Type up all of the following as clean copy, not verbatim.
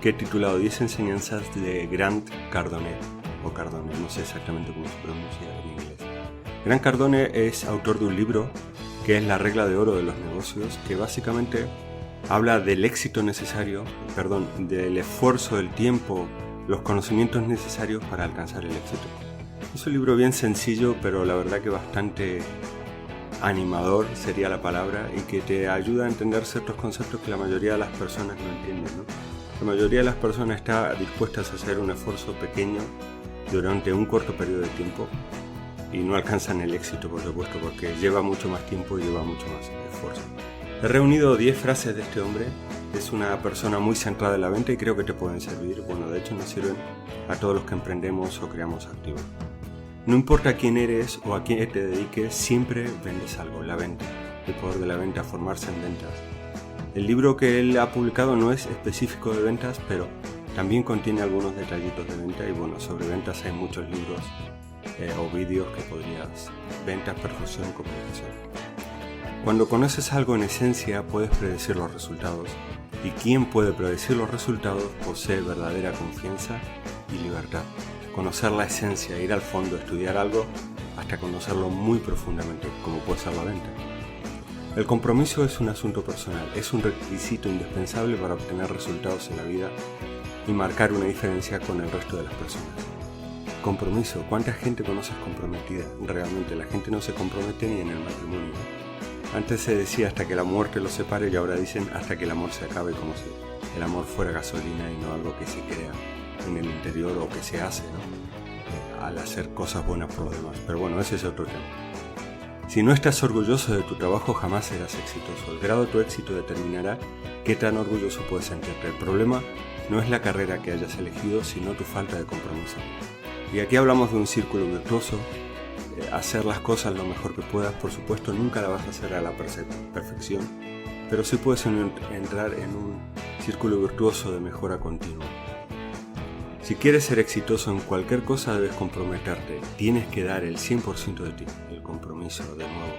que he titulado 10 enseñanzas de Grant Cardone, o Cardone, no sé exactamente cómo se pronuncia en inglés. Grant Cardone es autor de un libro que es La regla de oro de los negocios, que básicamente habla del éxito necesario, del esfuerzo, del tiempo, los conocimientos necesarios para alcanzar el éxito. Es un libro bien sencillo, pero la verdad que bastante animador sería la palabra, y que te ayuda a entender ciertos conceptos que la mayoría de las personas no entienden, ¿no? La mayoría de las personas está dispuestas a hacer un esfuerzo pequeño durante un corto periodo de tiempo y no alcanzan el éxito, por supuesto, porque lleva mucho más tiempo y lleva mucho más esfuerzo. He reunido 10 frases de este hombre. Es una persona muy centrada en la venta y creo que te pueden servir. Bueno, de hecho nos sirven a todos los que emprendemos o creamos activos. No importa quién eres o a quién te dediques, siempre vendes algo. La venta, el poder de la venta, formarse en ventas. El libro que él ha publicado no es específico de ventas, pero también contiene algunos detallitos de venta. Y bueno, sobre ventas hay muchos libros o vídeos que podrías... Ventas, persuasión, comunicación. Cuando conoces algo en esencia, puedes predecir los resultados. Y quien puede predecir los resultados posee verdadera confianza y libertad. Conocer la esencia, ir al fondo, estudiar algo hasta conocerlo muy profundamente, como puede ser la venta. El compromiso es un asunto personal, es un requisito indispensable para obtener resultados en la vida y marcar una diferencia con el resto de las personas. Compromiso, ¿cuánta gente conoces comprometida? Realmente la gente no se compromete ni en el matrimonio. Antes se decía hasta que la muerte los separe, y ahora dicen hasta que el amor se acabe, como si el amor fuera gasolina y no algo que se crea en el interior o que se hace, ¿no? Al hacer cosas buenas por los demás. Pero bueno, ese es otro tema. Si no estás orgulloso de tu trabajo, jamás serás exitoso. El grado de tu éxito determinará qué tan orgulloso puedes sentirte. El problema no es la carrera que hayas elegido, sino tu falta de compromiso. Y aquí hablamos de un círculo virtuoso. Hacer las cosas lo mejor que puedas, por supuesto, nunca la vas a hacer a la perfección, pero sí puedes entrar en un círculo virtuoso de mejora continua. Si quieres ser exitoso en cualquier cosa, debes comprometerte. Tienes que dar el 100% de ti, el compromiso, de nuevo.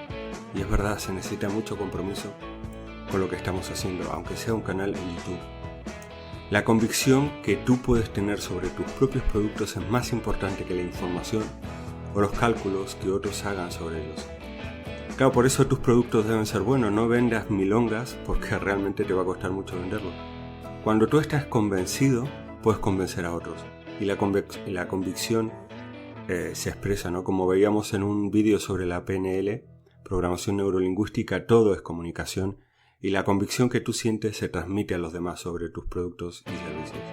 Y es verdad, se necesita mucho compromiso con lo que estamos haciendo, aunque sea un canal en YouTube. La convicción que tú puedes tener sobre tus propios productos es más importante que la información o los cálculos que otros hagan sobre ellos. Claro, por eso tus productos deben ser buenos. No vendas milongas, porque realmente te va a costar mucho venderlos. Cuando tú estás convencido, puedes convencer a otros. Y la convicción se expresa, ¿no? Como veíamos en un vídeo sobre la PNL, programación neurolingüística, todo es comunicación. Y la convicción que tú sientes se transmite a los demás sobre tus productos y servicios.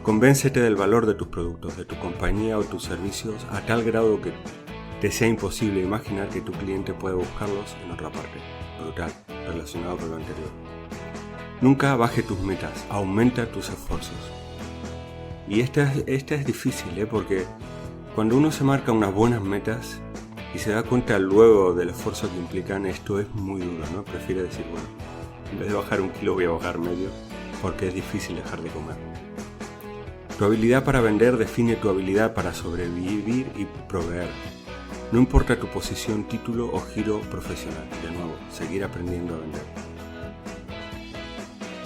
Convéncete del valor de tus productos, de tu compañía o tus servicios, a tal grado que te sea imposible imaginar que tu cliente puede buscarlos en otra parte. Brutal, relacionado con lo anterior. Nunca baje tus metas, aumenta tus esfuerzos. Y esta es difícil, porque cuando uno se marca unas buenas metas y se da cuenta luego del esfuerzo que implican, esto es muy duro, ¿no? Prefiere decir, bueno, en vez de bajar 1 kilo voy a bajar medio, porque es difícil dejar de comer. Tu habilidad para vender define tu habilidad para sobrevivir y proveer. No importa tu posición, título o giro profesional. De nuevo, seguir aprendiendo a vender.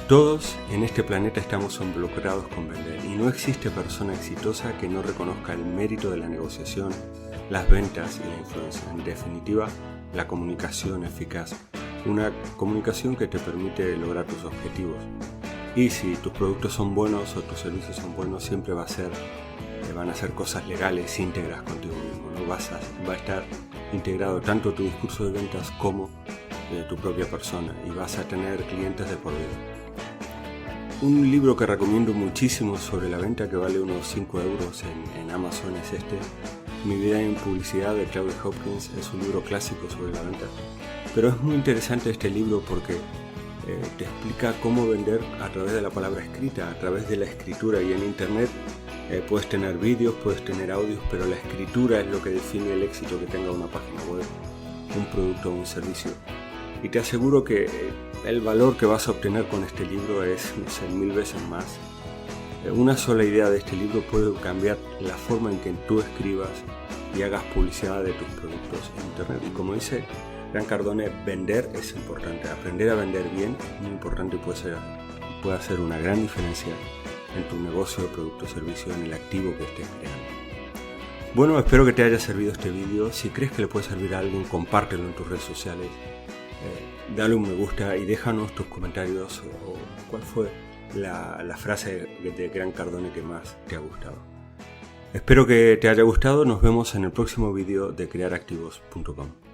Todos en este planeta estamos involucrados con vender, y no existe persona exitosa que no reconozca el mérito de la negociación, las ventas y la influencia. En definitiva, la comunicación eficaz. Una comunicación que te permite lograr tus objetivos. Y si tus productos son buenos o tus servicios son buenos, siempre van a ser cosas legales, íntegras contigo mismo, ¿no? Va a estar integrado tanto tu discurso de ventas como tu propia persona, y vas a tener clientes de por vida. Un libro que recomiendo muchísimo sobre la venta, que vale unos 5 euros en Amazon, es Mi vida en publicidad, de Claudia Hopkins. Es un libro clásico sobre la venta, pero es muy interesante este libro porque te explica cómo vender a través de la palabra escrita, a través de la escritura. Y en internet puedes tener vídeos, puedes tener audios, pero la escritura es lo que define el éxito que tenga una página web, un producto o un servicio. Y te aseguro que el valor que vas a obtener con este libro es, 1000 veces más. Una sola idea de este libro puede cambiar la forma en que tú escribas y hagas publicidad de tus productos en internet. Y como dice Grant Cardone, vender es importante. Aprender a vender bien es muy importante y puede ser puede hacer una gran diferencia en tu negocio, producto o servicio, en el activo que estés creando. Bueno, espero que te haya servido este vídeo. Si crees que le puede servir a alguien, compártelo en tus redes sociales, dale un me gusta y déjanos tus comentarios o cuál fue la frase de Grant Cardone que más te ha gustado. Espero que te haya gustado. Nos vemos en el próximo vídeo de crearactivos.com.